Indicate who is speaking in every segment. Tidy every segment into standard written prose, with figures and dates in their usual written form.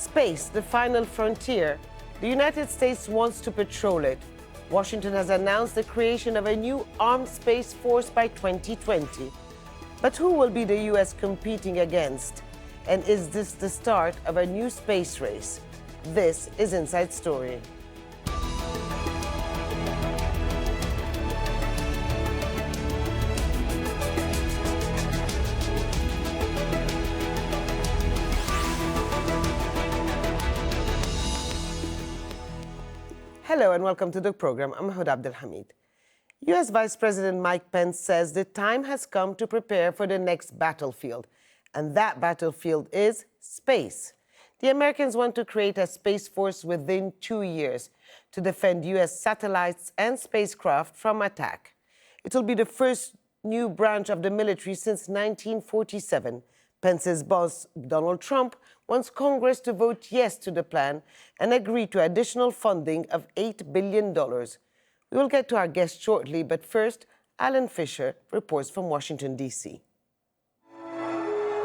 Speaker 1: Space, the final frontier. The United States wants to patrol it. Washington has announced the creation of a new armed space force by 2020. But who will be the U.S. competing against? And is this the start of a new space race? This is Inside Story. Hello and welcome to the program. I'm Hoda Abdelhamid. U.S. Vice President Mike Pence says the time has come to prepare for the next battlefield, and that battlefield is space. The Americans want to create a space force within 2 years to defend U.S. satellites and spacecraft from attack. It will be the first new branch of the military since 1947. Pence's boss, Donald Trump, wants Congress to vote yes to the plan and agree to additional funding of $8 billion. We will get to our guest shortly, but first, Alan Fisher reports from Washington, D.C.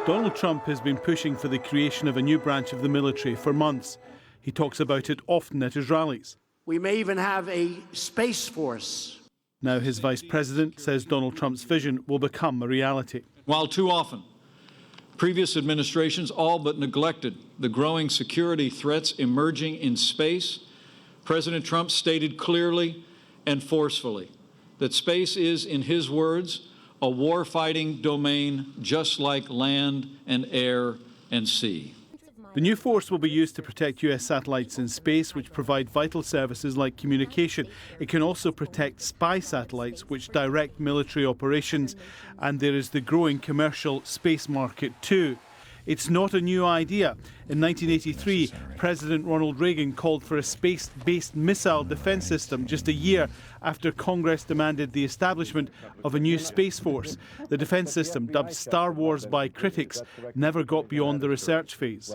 Speaker 2: Donald Trump has been pushing for the creation of a new branch of the military for months. He talks about it often at his rallies.
Speaker 3: We may even have a space force.
Speaker 2: Now his vice president says Donald Trump's vision will become a reality.
Speaker 4: While too often, previous administrations all but neglected the growing security threats emerging in space, President Trump stated clearly and forcefully that space is, in his words, a war-fighting domain just like land and air and sea.
Speaker 2: The new force will be used to protect U.S. satellites in space, which provide vital services like communication. It can also protect spy satellites, which direct military operations. And there is the growing commercial space market too. It's not a new idea. In 1983, President Ronald Reagan called for a space-based missile defense system just a year after Congress demanded the establishment of a new space force. The defense system, dubbed Star Wars by critics, never got beyond the research phase.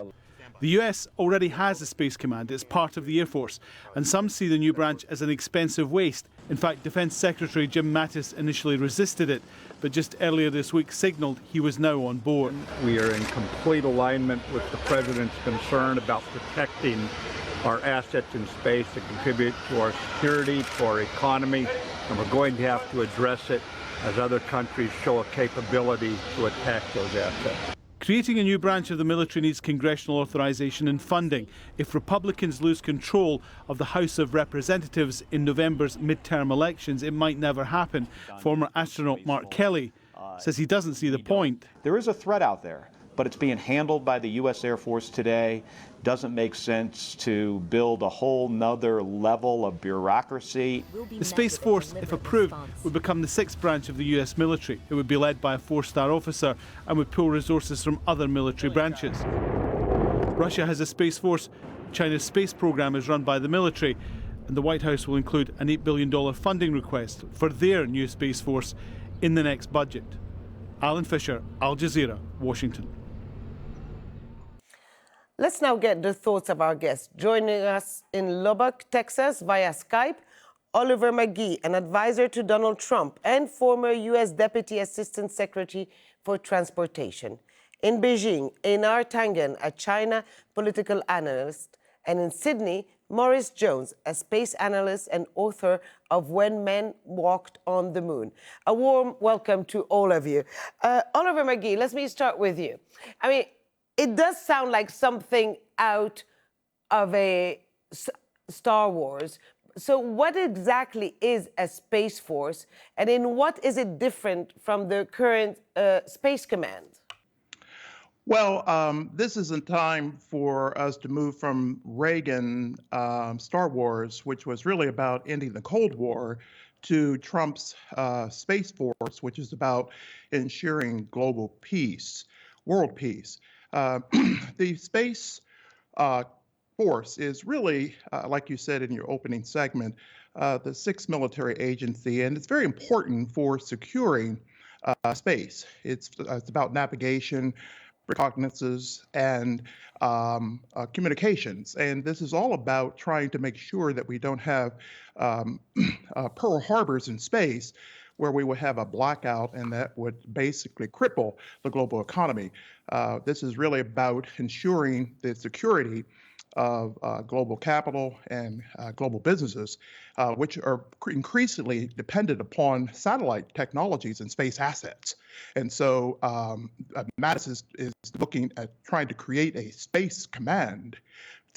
Speaker 2: The US already has a Space Command. It's part of the Air Force, and some see the new branch as an expensive waste. In fact, Defense Secretary Jim Mattis initially resisted it, but just earlier this week signalled he was now on board.
Speaker 5: We are in complete alignment with the President's concern about protecting our assets in space that contribute to our security, to our economy, and we're going to have to address it as other countries show a capability to attack those assets.
Speaker 2: Creating a new branch of the military needs congressional authorization and funding. If Republicans lose control of the House of Representatives in November's midterm elections, it might never happen. Former astronaut Mark Kelly says he doesn't see the point.
Speaker 6: There is a threat out there, but it's being handled by the U.S. Air Force today. Doesn't make sense to build a whole nother level of bureaucracy.
Speaker 2: The Space Force, if approved, would become the sixth branch of the U.S. military. It would be led by a four-star officer and would pull resources from other military branches. Russia has a Space Force. China's space program is run by the military. And the White House will include an $8 billion funding request for their new Space Force in the next budget. Alan Fisher, Al Jazeera, Washington.
Speaker 1: Let's now get the thoughts of our guests. Joining us in Lubbock, Texas, via Skype, Oliver McGee, an advisor to Donald Trump and former U.S. Deputy Assistant Secretary for Transportation. In Beijing, Einar Tangen, a China political analyst. And in Sydney, Maurice Jones, a space analyst and author of When Men Walked on the Moon. A warm welcome to all of you. Oliver McGee, let me start with you. I mean, it does sound like something out of a Star Wars. So what exactly is a Space Force, and in what is it different from the current Space Command?
Speaker 7: Well, this isn't time for us to move from Reagan Star Wars, which was really about ending the Cold War, to Trump's Space Force, which is about ensuring global peace, world peace. The Space Force is really, like you said in your opening segment, the sixth military agency, and it's very important for securing space. It's about navigation, reconnaissance, and communications. And this is all about trying to make sure that we don't have Pearl Harbors in space, where we would have a blackout and that would basically cripple the global economy. This is really about ensuring the security of global capital and global businesses, which are increasingly dependent upon satellite technologies and space assets. And so MATTIS is looking at trying to create a space command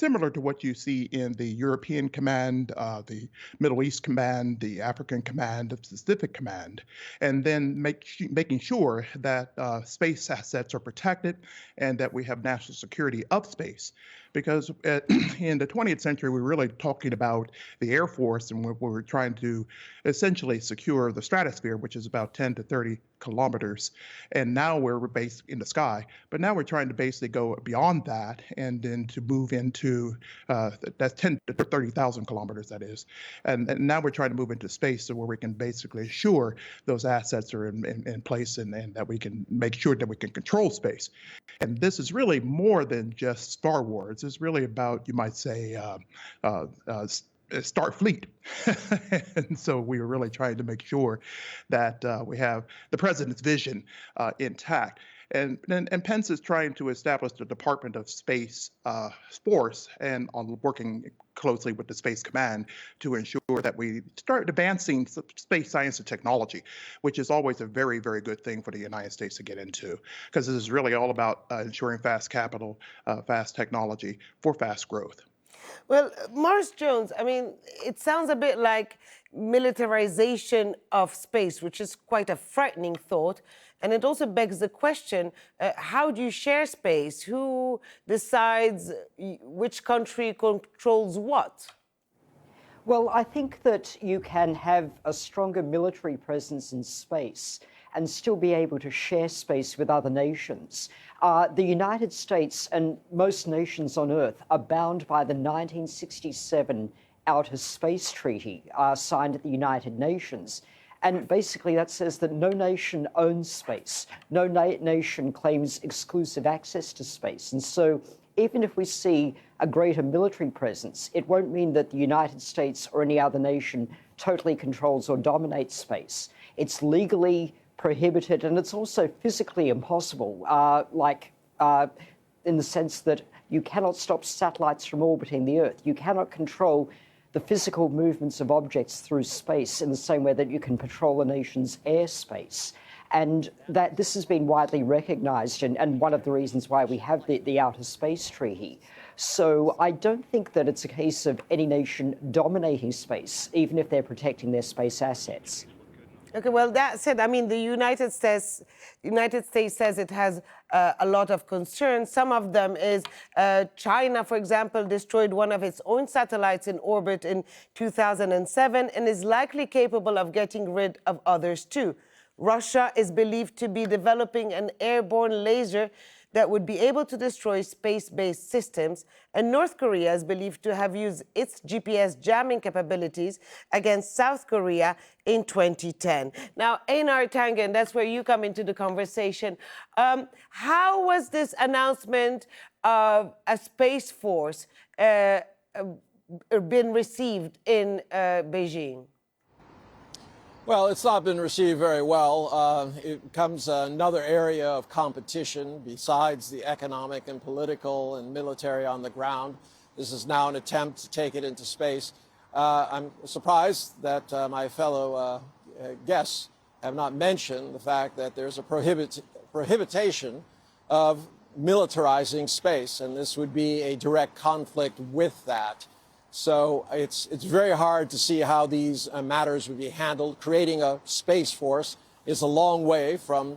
Speaker 7: similar to what you see in the European Command, the Middle East Command, the African Command, the Pacific Command, and then making sure that space assets are protected and that we have national security of space. Because in the 20th century, we're really talking about the Air Force, and we're trying to essentially secure the stratosphere, which is about 10 to 30 kilometers. And now we're based in the sky, but now we're trying to basically go beyond that and then to move into that's 10 to 30,000 kilometers, that is. And now we're trying to move into space, so where we can basically assure those assets are in place and that we can make sure that we can control space. And this is really more than just Star Wars. It's really about, you might say, Starfleet. And so we were really trying to make sure that we have the president's vision intact. And Pence is trying to establish the Department of Space Force and on working closely with the Space Command to ensure that we start advancing space science and technology, which is always a very, very good thing for the United States to get into, because this is really all about ensuring fast capital, fast technology for fast growth.
Speaker 1: Well, Morris Jones, I mean, it sounds a bit like militarization of space, which is quite a frightening thought. And it also begs the question, how do you share space? Who decides which country controls what?
Speaker 8: Well, I think that you can have a stronger military presence in space and still be able to share space with other nations. The United States and most nations on Earth are bound by the 1967 Outer Space Treaty signed at the United Nations. And basically that says that no nation owns space. No nation claims exclusive access to space. And so even if we see a greater military presence, it won't mean that the United States or any other nation totally controls or dominates space. It's legally prohibited, and it's also physically impossible, in the sense that you cannot stop satellites from orbiting the Earth. You cannot control the physical movements of objects through space in the same way that you can patrol a nation's airspace. And that this has been widely recognized and one of the reasons why we have the Outer Space Treaty. So I don't think that it's a case of any nation dominating space, even if they're protecting their space assets.
Speaker 1: Okay, well, that said, I mean, the United States says it has a lot of concerns. Some of them is China, for example, destroyed one of its own satellites in orbit in 2007 and is likely capable of getting rid of others too. Russia is believed to be developing an airborne laser that would be able to destroy space-based systems, and North Korea is believed to have used its GPS jamming capabilities against South Korea in 2010. Now, Einar, Tangen, that's where you come into the conversation. How was this announcement of a space force been received in Beijing?
Speaker 9: Well, it's not been received very well. It becomes another area of competition besides the economic and political and military on the ground. This is now an attempt to take it into space. I'm surprised that my fellow guests have not mentioned the fact that there's a prohibition of militarizing space, and this would be a direct conflict with that. So it's very hard to see how these matters would be handled. Creating a space force is a long way from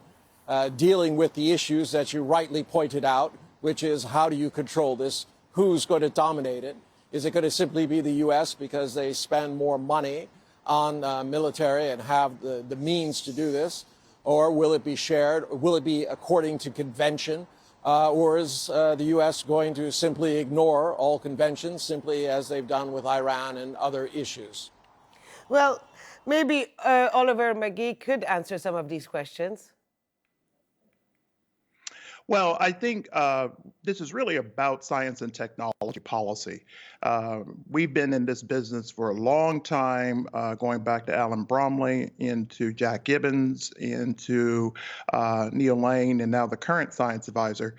Speaker 9: dealing with the issues that you rightly pointed out, which is how do you control this? Who's going to dominate it? Is it going to simply be the U.S. because they spend more money on military and have the means to do this? Or will it be shared? Or will it be according to convention? Or is the U.S. going to simply ignore all conventions, simply as they've done with Iran and other issues?
Speaker 1: Well, maybe Oliver McGee could answer some of these questions.
Speaker 7: Well, I think this is really about science and technology policy. We've been in this business for a long time, going back to Alan Bromley, into Jack Gibbons, into Neil Lane, and now the current science advisor.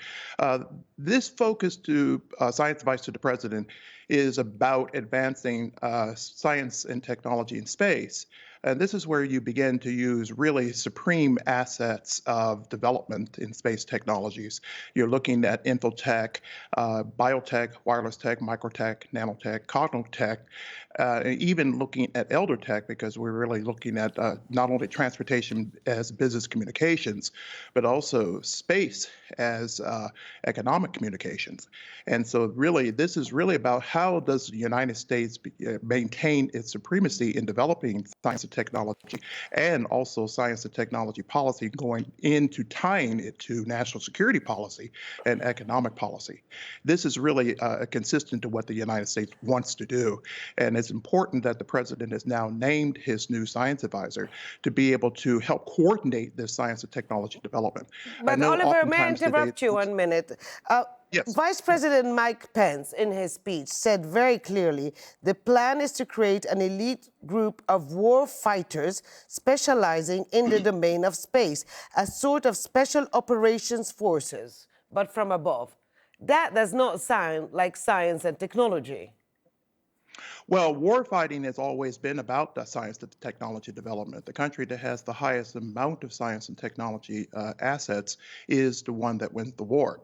Speaker 7: This focus to science advice to the president is about advancing science and technology in space. And this is where you begin to use really supreme assets of development in space technologies. You're looking at infotech, biotech, wireless tech, microtech, nanotech, cognotech, even looking at elder tech, because we're really looking at not only transportation as business communications, but also space as economic communications. And so really, this is really about how does the United States maintain its supremacy in developing science and technology, and also science and technology policy going into tying it to national security policy and economic policy. This is really consistent to what the United States wants to do. And it's important that the president has now named his new science advisor to be able to help coordinate this science and technology development.
Speaker 1: But Oliver, may I interrupt you 1 minute?
Speaker 7: Yes.
Speaker 1: Vice President Mike Pence, in his speech, said very clearly the plan is to create an elite group of war fighters specializing in the domain of space, a sort of special operations forces, but from above. That does not sound like science and technology.
Speaker 7: Well, warfighting has always been about the science and technology development. The country that has the highest amount of science and technology assets is the one that wins the war.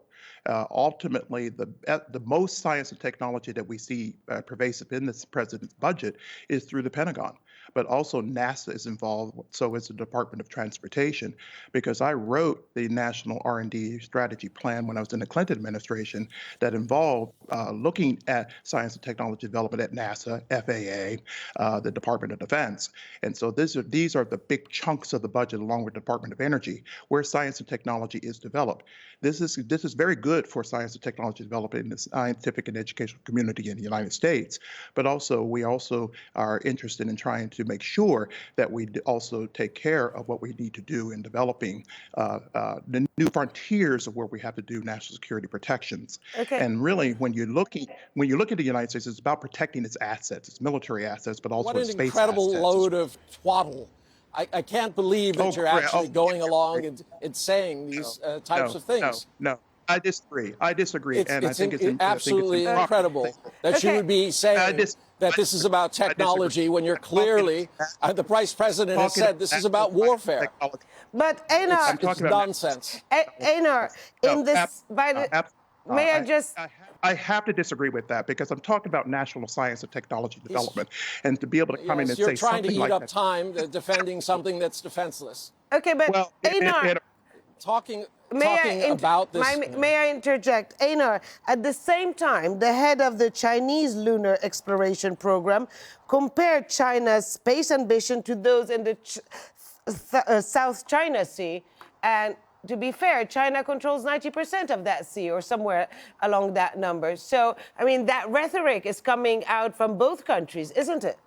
Speaker 7: Ultimately, the most science and technology that we see pervasive in this president's budget is through the Pentagon. But also NASA is involved, so is the Department of Transportation, because I wrote the National R&D Strategy Plan when I was in the Clinton administration that involved looking at science and technology development at NASA, FAA, the Department of Defense. And so these are the big chunks of the budget, along with the Department of Energy, where science and technology is developed. This is very good for science and technology development in the scientific and educational community in the United States, but also we also are interested in trying to make sure that we also take care of what we need to do in developing the new frontiers of where we have to do national security protections.
Speaker 1: Okay.
Speaker 7: And really, when you look at the United States, it's about protecting its assets, its military assets, but also its space assets.
Speaker 9: What an incredible load of twaddle. I can't believe that you're actually going along and saying these types of things.
Speaker 7: No. I disagree. I think it's
Speaker 9: absolutely incredible that you would be saying that this is about technology when you're clearly, the Vice President has said this is about warfare.
Speaker 1: But Einar,
Speaker 9: it's nonsense.
Speaker 1: Einar, in this, may I just?
Speaker 7: I have to disagree with that, because I'm talking about national science and technology development, and to be able to come in and say something like that.
Speaker 9: You're trying to eat up time defending something that's defenseless.
Speaker 1: Okay, but Einar,
Speaker 9: talking about this.
Speaker 1: May I interject? Einar, at the same time, the head of the Chinese lunar exploration program compared China's space ambition to those in the South China Sea. And to be fair, China controls 90% of that sea, or somewhere along that number. So, I mean, that rhetoric is coming out from both countries, isn't it?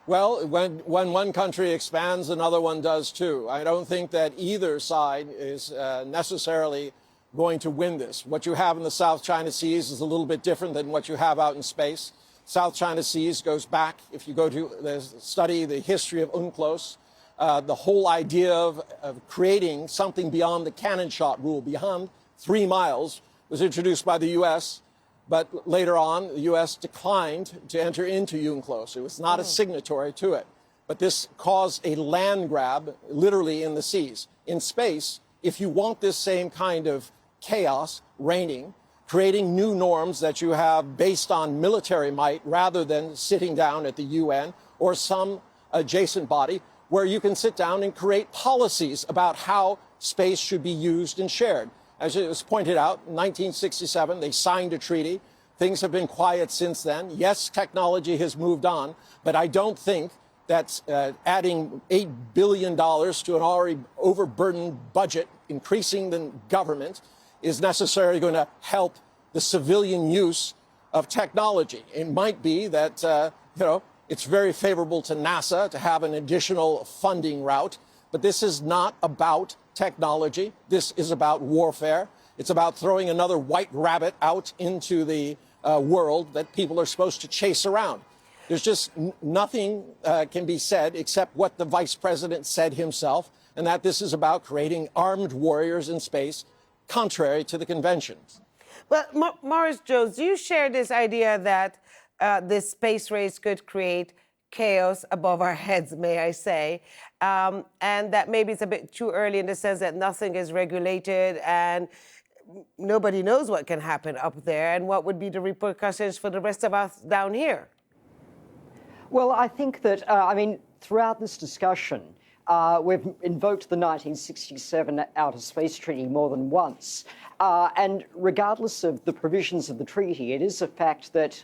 Speaker 9: Well, when one country expands, another one does too. I don't think that either side is necessarily going to win this. What you have in the South China Seas is a little bit different than what you have out in space. South China Seas goes back, if you go to study the history of UNCLOS, the whole idea of creating something beyond the cannon shot rule, beyond 3 miles, was introduced by the U.S., but later on, the U.S. declined to enter into UNCLOS. It was not a signatory to it. But this caused a land grab, literally in the seas. In space, if you want this same kind of chaos reigning, creating new norms that you have based on military might rather than sitting down at the UN or some adjacent body, where you can sit down and create policies about how space should be used and shared. As it was pointed out, in 1967, they signed a treaty. Things have been quiet since then. Yes, technology has moved on, but I don't think that adding $8 billion to an already overburdened budget, increasing the government, is necessarily going to help the civilian use of technology. It might be that, it's very favorable to NASA to have an additional funding route, but this is not about technology. This is about warfare. It's about throwing another white rabbit out into the world that people are supposed to chase around. There's just nothing can be said except what the vice president said himself, and that this is about creating armed warriors in space, contrary to the conventions.
Speaker 1: Well, Morris Jones, do you share this idea that this space race could create chaos above our heads, may I say, and that maybe it's a bit too early in the sense that nothing is regulated and nobody knows what can happen up there, and what would be the repercussions for the rest of us down here?
Speaker 8: Well, I think that, throughout this discussion, we've invoked the 1967 Outer Space Treaty more than once. And regardless of the provisions of the treaty, it is a fact that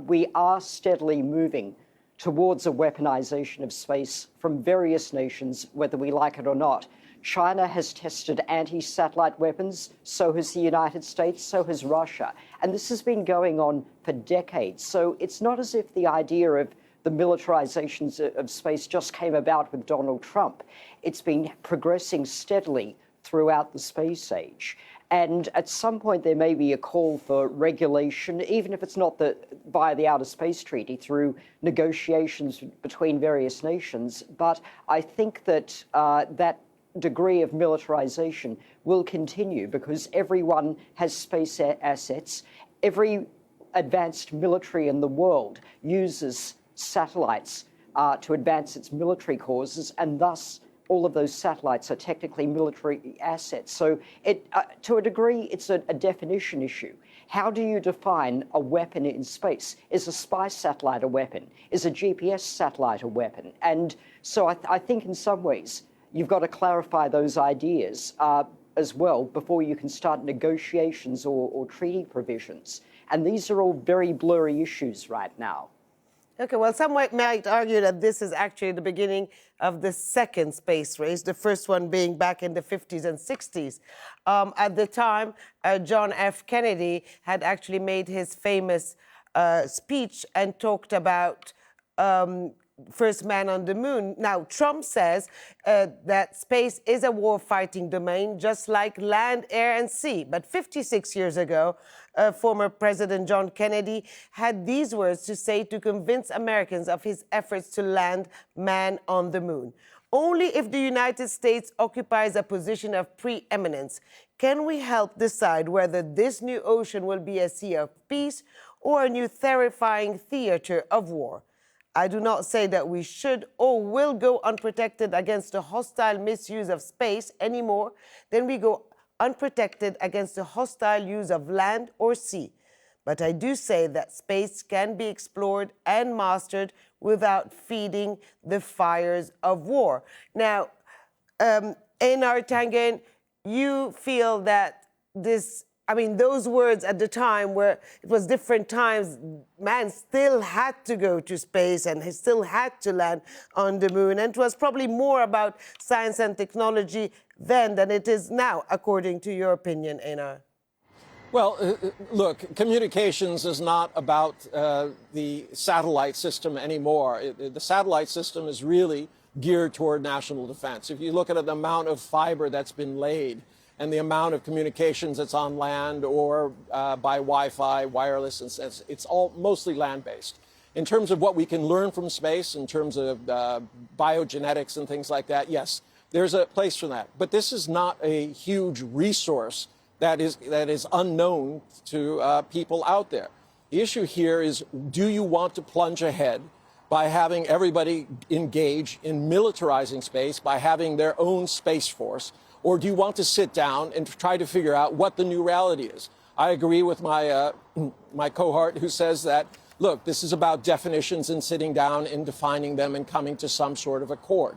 Speaker 8: we are steadily moving towards a weaponization of space from various nations, whether we like it or not. China has tested anti-satellite weapons, so has the United States, so has Russia. And this has been going on for decades. So it's not as if the idea of the militarizations of space just came about with Donald Trump. It's been progressing steadily throughout the space age. And at some point, there may be a call for regulation, even if it's not via the Outer Space Treaty, through negotiations between various nations. But I think that that degree of militarization will continue because everyone has space assets. Every advanced military in the world uses satellites to advance its military causes, and thus all of those satellites are technically military assets. So to a degree, it's a definition issue. How do you define a weapon in space? Is a spy satellite a weapon? Is a GPS satellite a weapon? And so I think in some ways, you've got to clarify those ideas as well before you can start negotiations or treaty provisions. And these are all very blurry issues right now.
Speaker 1: Okay, well, some might argue that this is actually the beginning of the second space race, the first one being back in the 50s and 60s. At the time, John F. Kennedy had actually made his famous speech and talked about first man on the moon. Now, Trump says that space is a war-fighting domain, just like land, air, and sea. But 56 years ago, former President John Kennedy had these words to say to convince Americans of his efforts to land man on the moon. Only if the United States occupies a position of preeminence can we help decide whether this new ocean will be a sea of peace or a new terrifying theater of war. I do not say that we should or will go unprotected against the hostile misuse of space any more than we go unprotected against the hostile use of land or sea. But I do say that space can be explored and mastered without feeding the fires of war. Now, Einar, Tangen, you feel that those words at the time where it was different times, man still had to go to space and he still had to land on the moon. And it was probably more about science and technology then than it is now, according to your opinion, Einar.
Speaker 9: Well, look, communications is not about the satellite system anymore. The satellite system is really geared toward national defense. If you look at the amount of fiber that's been laid, and the amount of communications that's on land or by Wi-Fi, wireless, and it's all mostly land-based. In terms of what we can learn from space, in terms of biogenetics and things like that, yes, there's a place for that. But this is not a huge resource that is unknown to people out there. The issue here is, do you want to plunge ahead by having everybody engage in militarizing space, by having their own space force? Or do you want to sit down and try to figure out what the new reality is? I agree with my cohort who says that, look, this is about definitions and sitting down and defining them and coming to some sort of accord.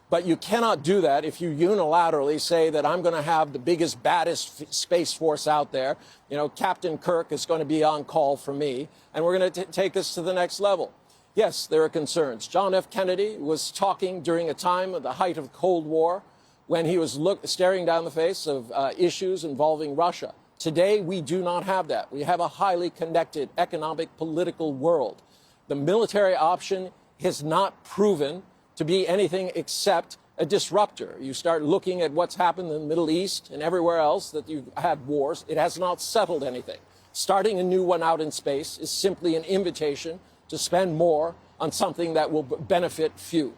Speaker 9: But you cannot do that if you unilaterally say that I'm going to have the biggest, baddest space force out there. You know, Captain Kirk is going to be on call for me, and we're going to take this to the next level. Yes, there are concerns. John F. Kennedy was talking during a time of the height of the Cold War, when he was staring down the face of issues involving Russia. Today, we do not have that. We have a highly connected economic, political world. The military option has not proven to be anything except a disruptor. You start looking at what's happened in the Middle East and everywhere else that you've had wars. It has not settled anything. Starting a new one out in space is simply an invitation to spend more on something that will benefit few.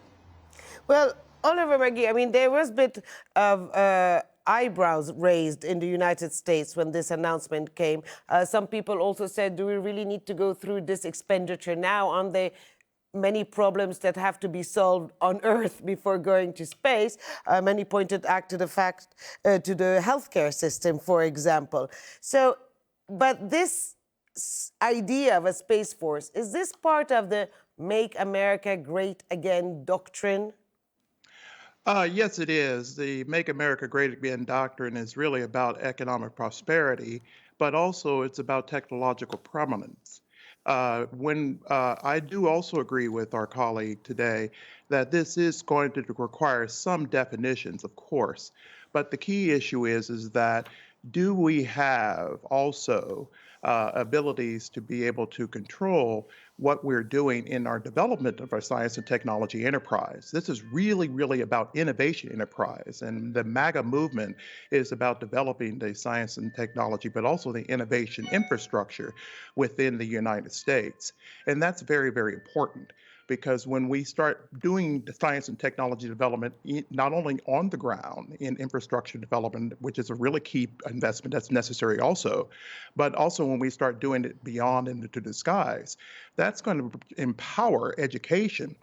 Speaker 1: Well, Oliver McGee, I mean, there was a bit of eyebrows raised in the United States when this announcement came. Some people also said, do we really need to go through this expenditure now? Aren't there many problems that have to be solved on Earth before going to space? Many pointed to the fact, to the healthcare system, for example. So, but this idea of a Space Force, is this part of the Make America Great Again doctrine?
Speaker 7: Yes, it is. The Make America Great Again doctrine is really about economic prosperity, but also it's about technological prominence. I do also agree with our colleague today that this is going to require some definitions, of course, but the key issue is that do we have also abilities to be able to control what we're doing in our development of our science and technology enterprise? This is really, really about innovation enterprise. And the MAGA movement is about developing the science and technology, but also the innovation infrastructure within the United States. And that's very, very important. Because when we start doing the science and technology development, not only on the ground in infrastructure development, which is a really key investment that's necessary also, but also when we start doing it beyond into the skies, that's going to empower education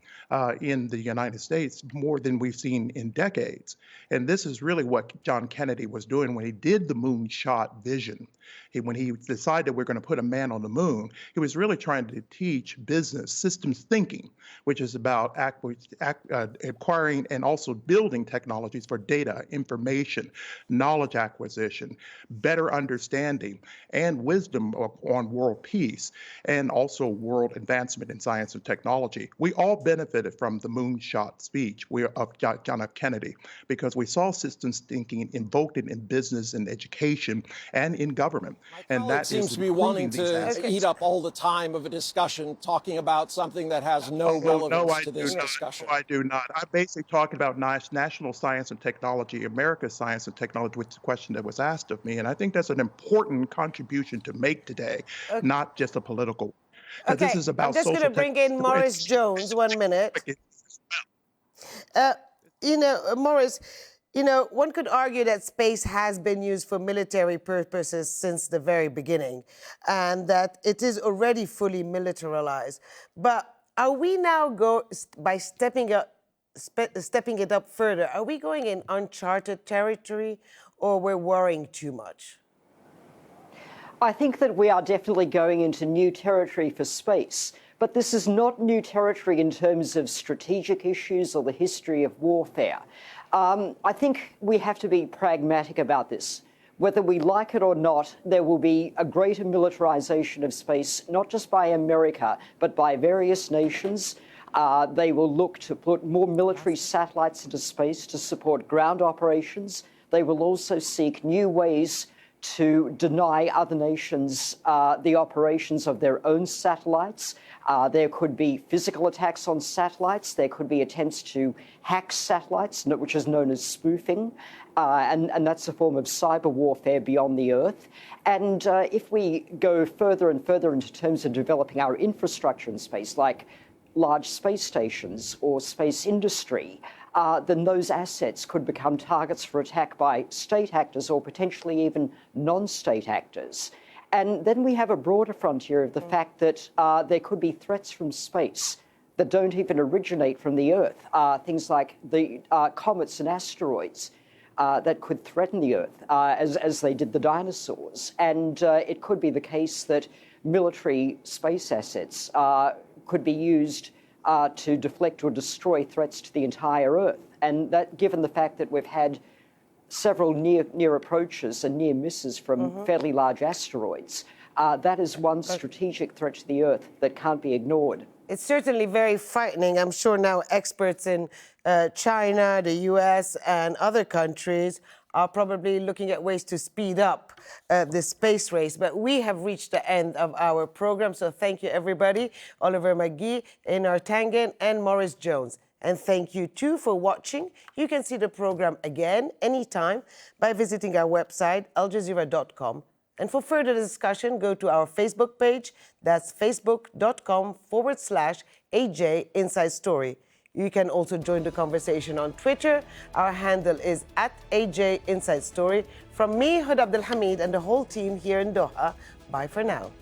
Speaker 7: in the United States more than we've seen in decades. And this is really what John Kennedy was doing when he did the moonshot vision. When he decided we're going to put a man on the moon, he was really trying to teach business systems thinking, which is about acquiring and also building technologies for data, information, knowledge acquisition, better understanding, and wisdom on world peace, and also world advancement in science and technology. We all benefited from the moonshot speech of John F. Kennedy because we saw systems thinking invoked in business and education and in government.
Speaker 9: And that seems to be wanting to eat up all the time of a discussion talking about something that has no relevance to this discussion.
Speaker 7: No, I do not. I'm basically talking about national science and technology, America's science and technology, which is the question that was asked of me. And I think that's an important contribution to make today, not just a political.
Speaker 1: Okay,
Speaker 7: this is about
Speaker 1: I'm just going to bring in Maurice Jones, 1 minute. Maurice, one could argue that space has been used for military purposes since the very beginning, and that it is already fully militarized. But are we now by stepping it up further? Are we going in uncharted territory, or we're worrying too much?
Speaker 8: I think that we are definitely going into new territory for space. But this is not new territory in terms of strategic issues or the history of warfare. I think we have to be pragmatic about this. Whether we like it or not, there will be a greater militarization of space, not just by America, but by various nations. They will look to put more military satellites into space to support ground operations. They will also seek new ways to deny other nations the operations of their own satellites. There could be physical attacks on satellites. There could be attempts to hack satellites, which is known as spoofing. And that's a form of cyber warfare beyond the Earth. And if we go further and further into terms of developing our infrastructure in space, like large space stations or space industry, then those assets could become targets for attack by state actors or potentially even non-state actors. And then we have a broader frontier of the fact that there could be threats from space that don't even originate from the Earth, things like the comets and asteroids that could threaten the Earth, as they did the dinosaurs. And it could be the case that military space assets could be used to deflect or destroy threats to the entire Earth. And that, given the fact that we've had several near approaches and near misses from fairly large asteroids, that is one strategic threat to the Earth that can't be ignored.
Speaker 1: It's certainly very frightening. I'm sure now experts in China, the US, and other countries are probably looking at ways to speed up the space race. But we have reached the end of our program, so thank you, everybody. Oliver McGee, Einar Tangen, and Maurice Jones. And thank you too for watching. You can see the program again anytime by visiting our website, aljazeera.com. And for further discussion, go to our Facebook page. That's facebook.com/AJ Inside Story. You can also join the conversation on Twitter. Our handle is @AJ Inside Story. From me, Hoda Abdelhamid, and the whole team here in Doha, bye for now.